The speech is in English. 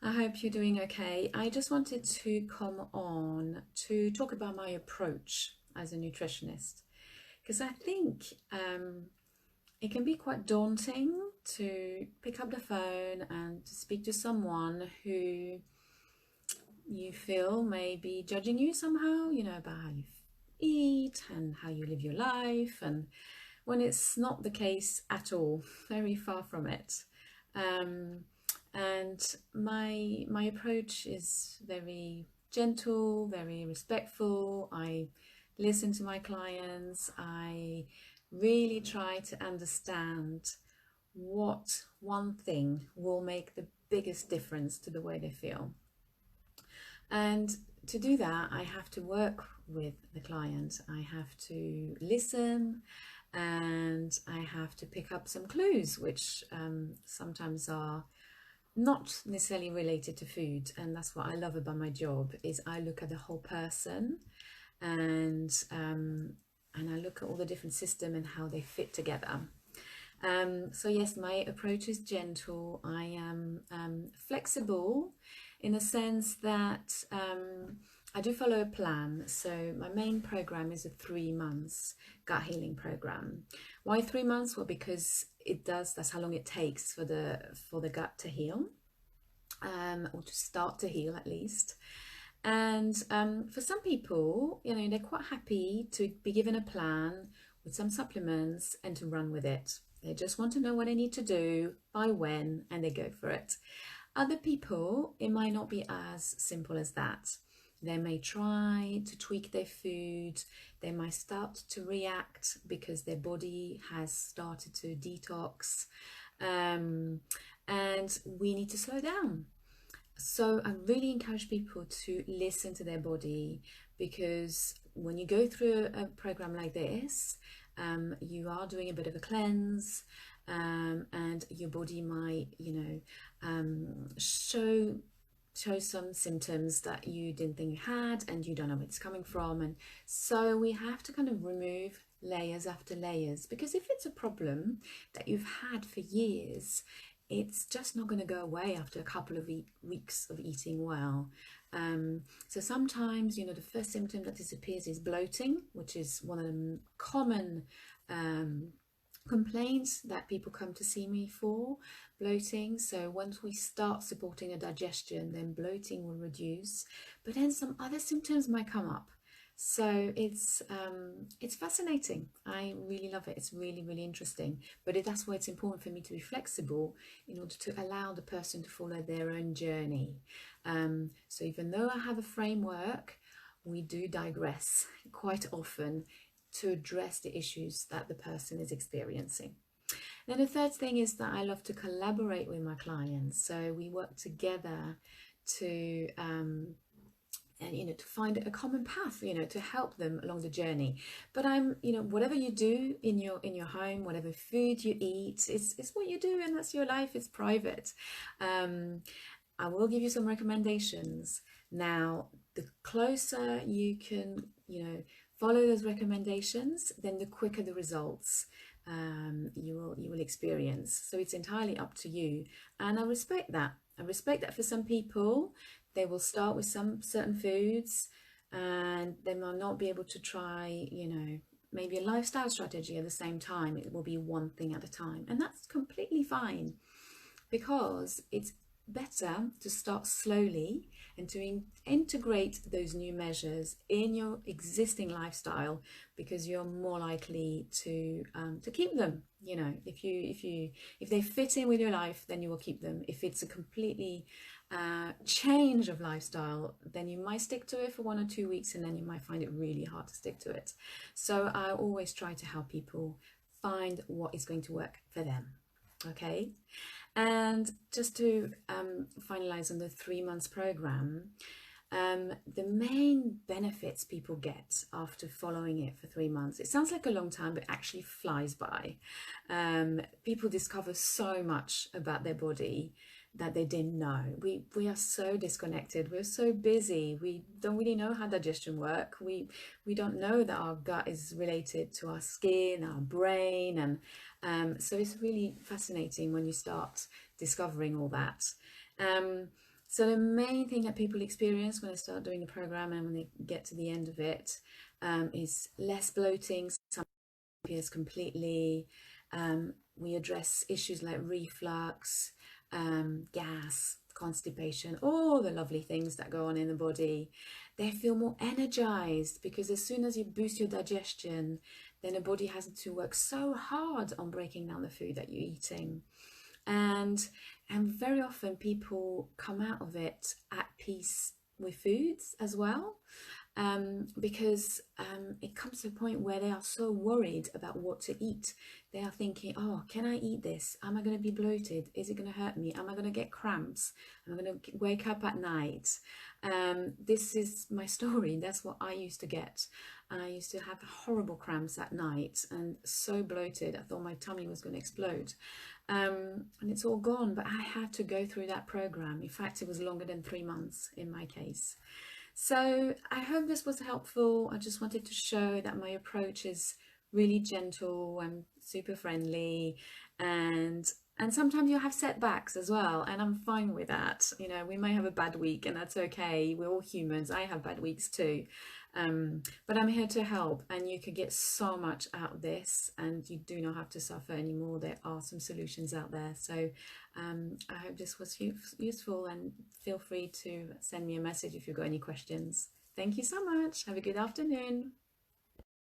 I hope you're doing okay. I just wanted to come on to talk about my approach as a nutritionist because I think it can be quite daunting to pick up the phone and to speak to someone who you feel may be judging you somehow, about how you eat and how you live your life, and when it's not the case at all, very far from it. Um, and my approach is very gentle, very respectful. I listen to my clients. I really try to understand what one thing will make the biggest difference to the way they feel. And to do that, I have to work with the client. I have to listen and I have to pick up some clues, which sometimes are not necessarily related to food. And that's what I love about my job is I look at the whole person and and I look at all the different systems and how they fit together. So yes, my approach is gentle. I am flexible in the sense that I do follow a plan. So my main program is a 3 months gut healing program. Why 3 months? Well, because that's how long it takes for the gut to heal, or to start to heal at least. And for some people, they're quite happy to be given a plan with some supplements and to run with it. They just want to know what they need to do, by when, and they go for it. Other people, it might not be as simple as that. They may try to tweak their food. They might start to react because their body has started to detox. And we need to slow down. So I really encourage people to listen to their body, because when you go through a program like this, you are doing a bit of a cleanse, and your body might, show some symptoms that you didn't think you had, and you don't know where it's coming from. And so we have to kind of remove layers after layers, because if it's a problem that you've had for years, it's just not going to go away after a couple of weeks of eating well. So sometimes, the first symptom that disappears is bloating, which is one of the common complaints that people come to see me for, bloating. So once we start supporting the digestion, then bloating will reduce, but then some other symptoms might come up. So it's fascinating. I really love it. It's really, really interesting. But that's why it's important for me to be flexible in order to allow the person to follow their own journey. So even though I have a framework, we do digress quite often to address the issues that the person is experiencing. Then the third thing is that I love to collaborate with my clients. So we work together to and to find a common path, to help them along the journey. But whatever you do in your home, whatever food you eat, it's what you do, and that's your life. It's private. I will give you some recommendations. Now, the closer you can, follow those recommendations, then the quicker the results you will experience. So it's entirely up to you, and I respect that. I respect that for some people, they will start with some certain foods, and they might not be able to try, maybe a lifestyle strategy at the same time. It will be one thing at a time, and that's completely fine, because it's better to start slowly and to integrate those new measures in your existing lifestyle, because you're more likely to keep them. If they fit in with your life, then you will keep them. If it's a completely change of lifestyle, then you might stick to it for 1 or 2 weeks, and then you might find it really hard to stick to it. So I always try to help people find what is going to work for them. Okay. And just to finalize on the 3 months program, the main benefits people get after following it for 3 months, it sounds like a long time, but actually flies by. People discover so much about their body that they didn't know. We are so disconnected. We're so busy. We don't really know how digestion works. We don't know that our gut is related to our skin, our brain, and so it's really fascinating when you start discovering all that. So the main thing that people experience when they start doing the program and when they get to the end of it is less bloating. Some appears completely. We address issues like reflux, gas, constipation, all the lovely things that go on in the body. They feel more energized because as soon as you boost your digestion, then the body hasn't to work so hard on breaking down the food that you're eating. And very often people come out of it at peace with foods as well, because it comes to a point where they are so worried about what to eat. They are thinking, oh, can I eat this? Am I going to be bloated? Is it going to hurt me? Am I going to get cramps? Am I going to wake up at night? This is my story. That's what I used to get. And I used to have horrible cramps at night and so bloated. I thought my tummy was going to explode. And it's all gone, but I had to go through that program. In fact, it was longer than 3 months in my case. So I hope this was helpful. I just wanted to show that my approach is really gentle and super friendly, and sometimes you have setbacks as well, and I'm fine with that. You know, we may have a bad week and that's okay. We're all humans. I have bad weeks too. But I'm here to help, and you could get so much out of this, and you do not have to suffer anymore. There are some solutions out there. So I hope this was useful, and feel free to send me a message if you've got any questions. Thank you so much. Have a good afternoon.